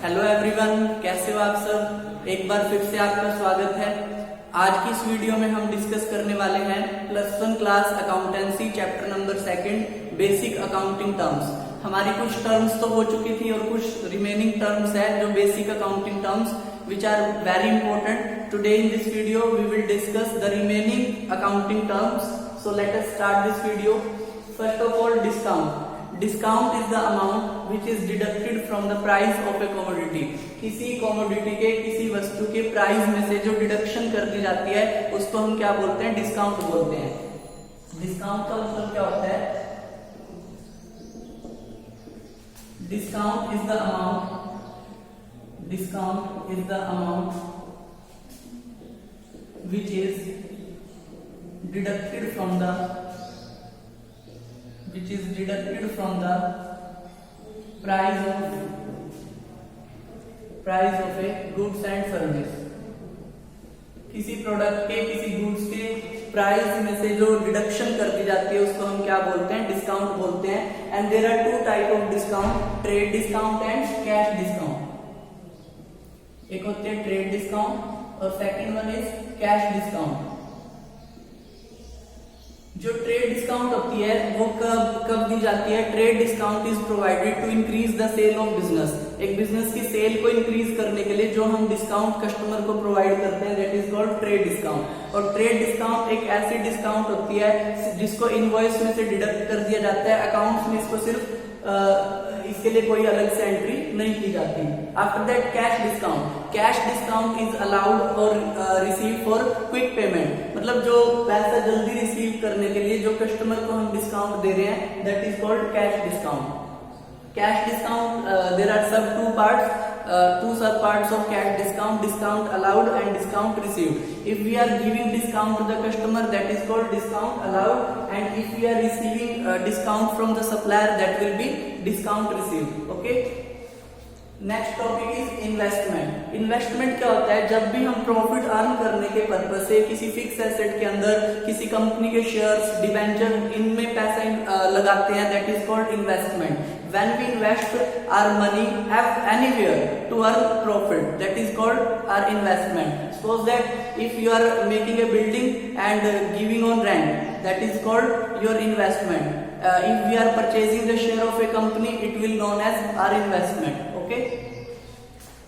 Hello everyone, कैसे हो आप सब। एक बार फिर से आपका स्वागत है। आज की इस वीडियो में हम डिस्कस करने वाले हैं +1 class accountancy chapter number 2 basic accounting terms. हमारी कुछ टर्म्स तो हो चुकी थी और कुछ रिमेनिंग टर्म्स है जो basic accounting terms which are very important. Today in this video we will discuss the remaining accounting terms. So let us start this video. First of all, discount. Discount is the amount which is deducted from the price of a commodity. किसी commodity के किसी वस्तु के price में से जो deduction कर दी जाती है उसको हम क्या बोलते हैं? डिस्काउंट बोलते हैं। डिस्काउंट का मतलब क्या होता है? Discount is the amount Discount is the amount which is deducted from the price of a goods and service. किसी प्रोडक्ट के किसी गुड्स के प्राइस में से जो डिडक्शन कर दी जाती है उसको हम क्या बोलते हैं? डिस्काउंट बोलते हैं। And there are 2 type of discount, trade discount and cash discount. एक होते हैं ट्रेड डिस्काउंट और second one is cash discount. जो ट्रेड डिस्काउंट होती है वो कब दी जाती है? Trade discount is provided to increase the sale of business. एक बिजनेस की सेल को इंक्रीज करने के लिए जो हम डिस्काउंट कस्टमर को प्रोवाइड करते हैं that is called trade discount. और ट्रेड डिस्काउंट एक ऐसी डिस्काउंट होती है जिसको इनवॉइस में से डिडक्ट कर दिया जाता है, अकाउंट्स में इसको सिर्फ इसके लिए कोई अलग से एंट्री नहीं की जाती। After that cash discount. Cash discount is allowed और रिसीव फॉर क्विक पेमेंट, मतलब जो पैसा जल्दी रिसीव करने के लिए जो कस्टमर को हम डिस्काउंट दे रहे हैं that is called cash discount. Cash discount there are सब 2 parts, 2 sub parts of cash discount: discount allowed and discount received. If we are giving discount to the customer that is called discount allowed, and if we are receiving discount from the supplier that will be discount received. Okay. Next topic is investment. Investment क्या होता है? जब भी हम profit earn करने के purpose से किसी फिक्स एसेट के अंदर किसी कंपनी के शेयर्स, डिबेंचर इनमें पैसा लगाते हैं that is called investment. When we invest our money anywhere to earn profit, that is called our investment. Suppose that if you are making a building and giving on rent, that is called your investment. If we are purchasing the share of a company, it will known as our investment. Okay?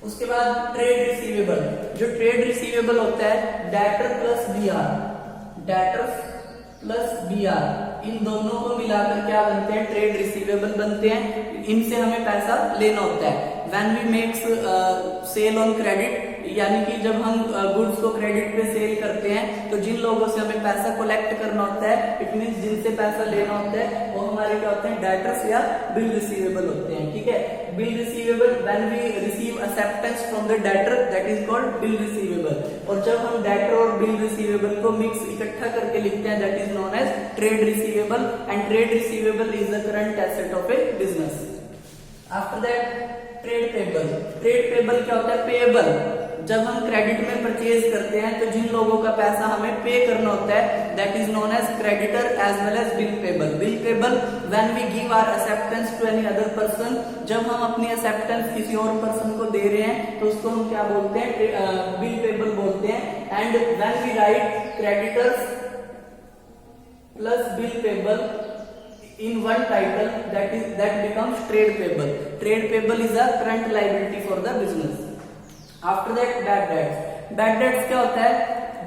उसके बाद trade receivable. जो trade receivable होता है debtor plus BR, debtor plus BR, इन दोनों को मिलाकर क्या बनते हैं? ट्रेड रिसीवेबल बनते हैं। इनसे हमें पैसा लेना होता है। When we make sale on credit, यानी कि जब हम गुड्स को क्रेडिट पे सेल करते हैं तो जिन लोगों से हमें पैसा कलेक्ट करना होता है, इट मींस जिनसे पैसा लेना होता है वो हमारे क्या होते हैं? डेटर्स या बिल रिसीवेबल होते हैं। ठीक है। Bill receivable, when we receive acceptance from the debtor that is called bill receivable. और जब हम डेटर और बिल रिसीवेबल को मिक्स इकट्ठा करके लिखते हैं that is known as trade receivable. And trade receivable is the current asset of a business. After that trade payable. Trade payable क्या होता है? पेएबल। जब हम क्रेडिट में परचेज करते हैं तो जिन लोगों का पैसा हमें पे करना होता है that is known as creditor as well as bill payable. Bill payable when we give our acceptance to any other person, जब हम अपनी एक्सेप्टेंस किसी और पर्सन को दे रहे हैं तो उसको हम क्या बोलते हैं? बिल पेबल बोलते हैं। And when we write creditors plus bill payable in one title, that becomes trade payable. Trade payable is a current liability for the business. After that, bad debts. Bad debts क्या होता है?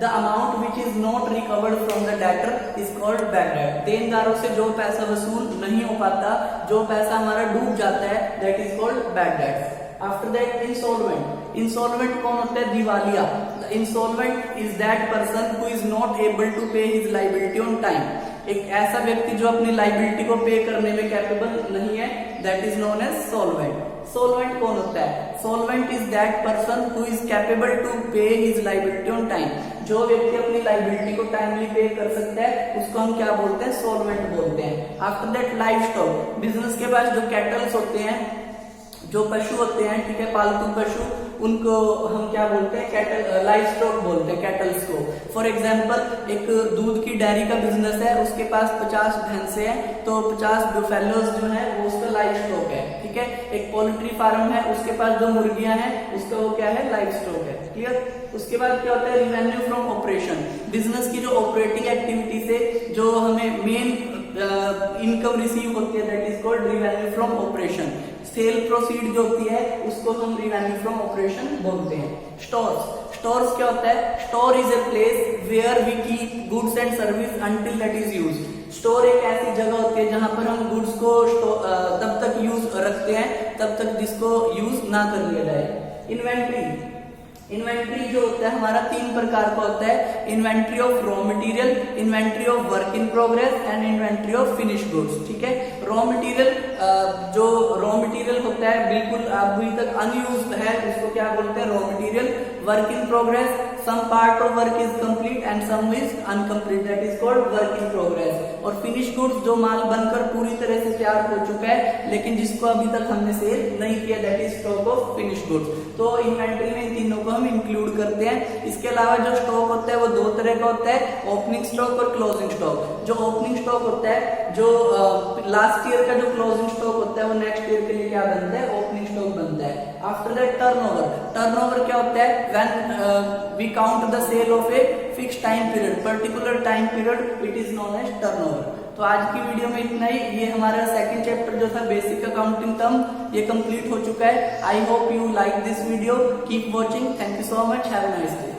The amount which is not recovered from the debtor is called bad debt. देनदारों से जो पैसा वसूल नहीं हो पाता, जो पैसा हमारा डूब जाता है that is called bad debts. After that, insolvent. Insolvent कौन होता है? दिवालिया। The insolvent is that person who is not able to pay his liability on time. एक ऐसा व्यक्ति जो अपनी लाइबिलिटी को पे करने में कैपेबल नहीं है that is known as solvent. Solvent कौन होता है? Solvent is that person who is capable to pay his liability on time. जो व्यक्ति अपनी लाइबिलिटी को टाइमली पे कर सकता है उसको हम क्या बोलते हैं? सॉल्वेंट बोलते हैं। After that life stock. Business के पास जो कैटल्स होते हैं, जो पशु होते हैं, ठीक है, पालतू पशु, उनको हम क्या बोलते हैं? कैटल, लाइव स्टॉक बोलते हैं कैटल्स को। फॉर एग्जांपल एक दूध की डेयरी का बिजनेस है, उसके पास 50 भैंसे हैं, तो 50 बुफेलोज जो है वो उसका लाइव स्टॉक है, ठीक ठीक है। एक पोल्ट्री फार्म है, उसके पास जो मुर्गियां हैं उसका वो क्या है, लाइव स्टॉक है, क्लियर। उसके बाद क्या होता है, रिवेन्यू फ्रॉम ऑपरेशन, बिजनेस की जो ऑपरेटिंग एक्टिविटी से जो हमें मेन इनकम रिसीव होती है, that is called revenue from operation. Cell proceed जो होती है उसको हम रिवेन्यू फ्रॉम ऑपरेशन बोलते हैं। स्टोर्स क्या होता है, store is a place where we keep goods and service until that is use. Store एक ऐसी जगह होती है जहां पर हम गुड्स को तब तक यूज रखते हैं तब तक जिसको यूज ना कर लिया जाए। इन्वेंट्री जो होता है हमारा 3 प्रकार का होता है, inventory of raw material, inventory of work in progress and inventory of finish goods, ठीक है। रॉ मटेरियल, जो रॉ मटेरियल होता है बिल्कुल अभी तक अनयूज्ड है उसको क्या बोलते हैं, raw material. Work in progress, some part of work is complete and some is incomplete, that is called work in progress. और फिनिश गुड्स जो माल बनकर पूरी तरह से तैयार हो चुका है लेकिन जिसको अभी तक हमने सेल नहीं किया, that is stock of finish goods. तो इन्वेंट्री में इन तीनों को हम इंक्लूड करते हैं। इसके अलावा जो स्टॉक होता है वो 2 तरह का होता है, ओपनिंग स्टॉक और क्लोजिंग स्टॉक। जो ओपनिंग स्टॉक होता है, जो लास्ट ईयर का जो क्लोजिंग स्टॉक होता है वो नेक्स्ट ईयर के लिए क्या बनता है, ओपनिंग स्टॉक बनता है। आफ्टर दैट टर्नओवर क्या होता है, when we count the sale of a fix time period, particular time period, it is known as turnover. तो आज की वीडियो में इतना ही। ये हमारा सेकंड चैप्टर जो था बेसिक अकाउंटिंग टर्म, ये कंप्लीट हो चुका है। I hope you like this video, keep watching, thank you so much, have a nice day.